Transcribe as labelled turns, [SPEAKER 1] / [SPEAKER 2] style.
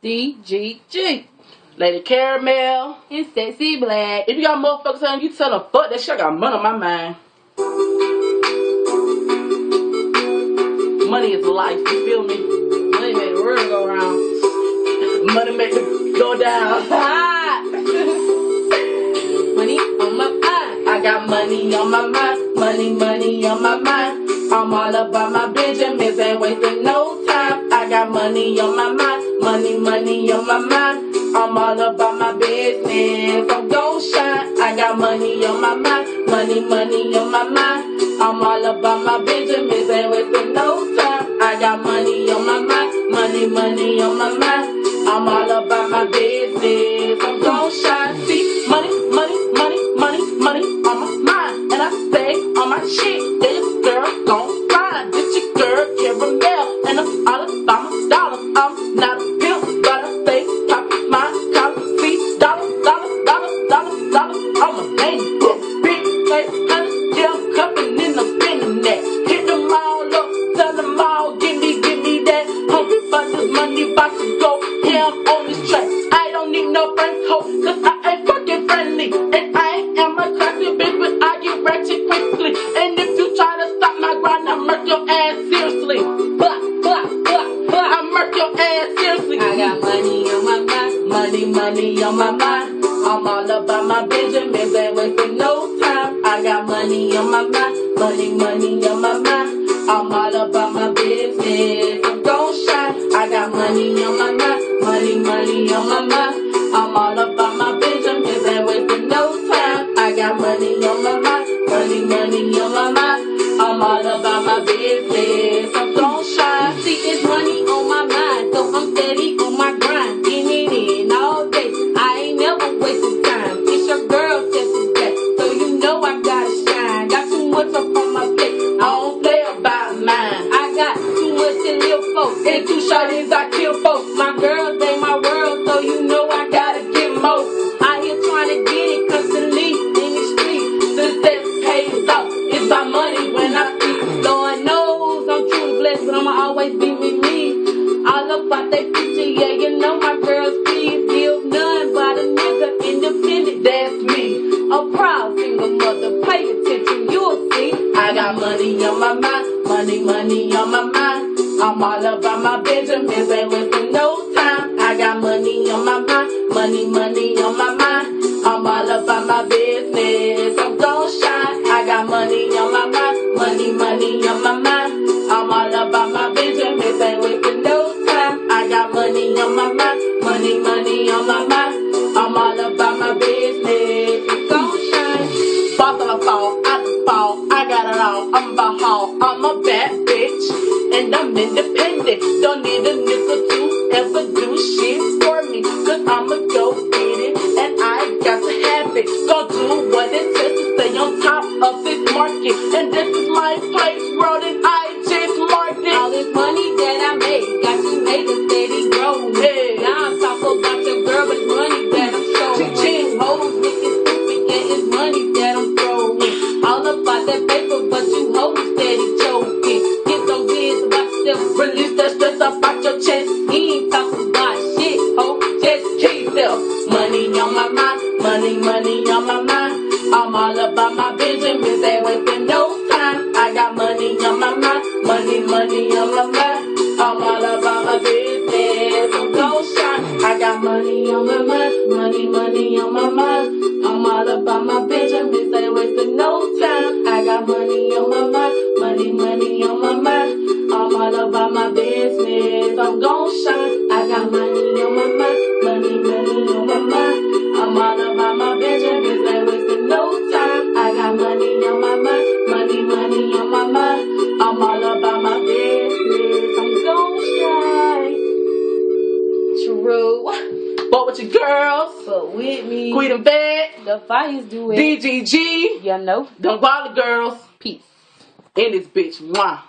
[SPEAKER 1] DGG.
[SPEAKER 2] Lady Caramel.
[SPEAKER 1] And Sexy Black.
[SPEAKER 2] If you got motherfuckers on you, tell them fuck that shit. I got money on my mind. Money is life, you feel me?
[SPEAKER 1] Money make the world go round.
[SPEAKER 2] Money make it go down.
[SPEAKER 1] Money on my mind.
[SPEAKER 2] I got money on my mind. Money on my mind. I'm all about my Benjamins, ain't wasting no time. I got money on my mind. Money on my mind. I'm all about my business, I'm gon' shine. I got money on my mind. Money on my mind. I'm all about my Benjamins, ain't wasting no time. I got money on my mind. Money on my mind. I'm all about my business, I'm gon' shine. See, money on my mind. And I stay on my shit. Yeah, your girl gon' fly. This your girl Caramel. And I'm all about my dollars. I'm not a pimp, but I stay poppin' my collar. See, dollars. I'm a man, big face, honey. Yeah, I'm cupping and I'm spending that. Hit them all up, tell them all, give me that. Hungry for this money, about to go ham on this track. I don't need no friend code, cause I ain't fucking friendly. And I ain't am a classy bitch, but I get ratchet quickly. And if you try to stop my grind, I murk your ass seriously. Blah, I murk your ass seriously.
[SPEAKER 1] I got money on my mind.
[SPEAKER 2] Money on my mind. I'm all about my Benjamins, ain't wasting no time. I got money on my mind. Money on my mind. I'm all about my business, I'm gon' shine. I got money on my mind. Money on my mind. I'm all about my Benjamins, ain't wasting no time. I got money on my mind. Money on my mind. I'm all about my business, I'm gon' shine.
[SPEAKER 1] See, it's money on my mind, so I'm steady on my grind. Getting it in all day. I ain't never wasting time. It's your girl, Sexy Black, so you know I gotta shine. Got too much up on my plate.
[SPEAKER 2] I don't play about mine.
[SPEAKER 1] I got too much to live for.
[SPEAKER 2] And two shorties I kill folks.
[SPEAKER 1] My girls ain't my world, so you know I gotta get more. Out here trying to get it constantly in the street.
[SPEAKER 2] Success pays off. It's my money when I speak.
[SPEAKER 1] Lord knows I'm truly blessed, but I'ma always be with me. All about that picture, yeah, you know my girls please give none but a nigga independent.
[SPEAKER 2] That's me.
[SPEAKER 1] A proud single mother, pay attention, you'll see.
[SPEAKER 2] I got money on my mind. Money on my mind. I'm all about my Benjamins, ain't wasting no time. I got money on my mind. Money on my mind. I'm all about my business, I'm gon' shine. I got money on my mind. Money on my mind. I'm all about my Benjamins, ain't wasting no time. I got money on my mind. Money on my mind. I'm all about my business, I'm gon' shine. Boss on the fall, I got it all. I'm about haul. I'm a bad bitch, and I'm independent. Don't need a nigga to ever do shit for me, cause I'ma go get it, and I got to have it. Go do what it takes to stay on top of this market, and this is my place, bro, that I just marked it.
[SPEAKER 1] All this money that I made got you haters steady growing.
[SPEAKER 2] Hey.
[SPEAKER 1] Now I'm talking about your girl, but it's money that I'm showing.
[SPEAKER 2] Ching.
[SPEAKER 1] Hoes looking stupid, yeah, it's money that I'm throwing. All about that paper, but you hoes steady choking. Get some kids, watch them.
[SPEAKER 2] Release that stress up out your chest.
[SPEAKER 1] He ain't talking about shit, ho, just
[SPEAKER 2] Keep them. Money on my mind. Money on my mind. I'm all about my Benjamins, ain't wasting no time. I got money on my mind. Money on my mind. I'm all about my business, I'm gon' shine. I got money on my mind. Money on my mind. I'm all about my Benjamins, ain't wasting no time. I got money on my mind. Money on my mind. I'm all about my business, I'm gon' shine. I got money on my mind. Money on my mind. I'm all about my Benjamins, ain't wasting no time. I got money on my mind. Money on my mind. I'm all about my business, I'm gon' shine.
[SPEAKER 1] true.
[SPEAKER 2] But with your girls,
[SPEAKER 1] But with me,
[SPEAKER 2] Queen and Bed,
[SPEAKER 1] the fires do it.
[SPEAKER 2] DGG,
[SPEAKER 1] You know,
[SPEAKER 2] them Guala girls,
[SPEAKER 1] peace.
[SPEAKER 2] in this bitch, mwah.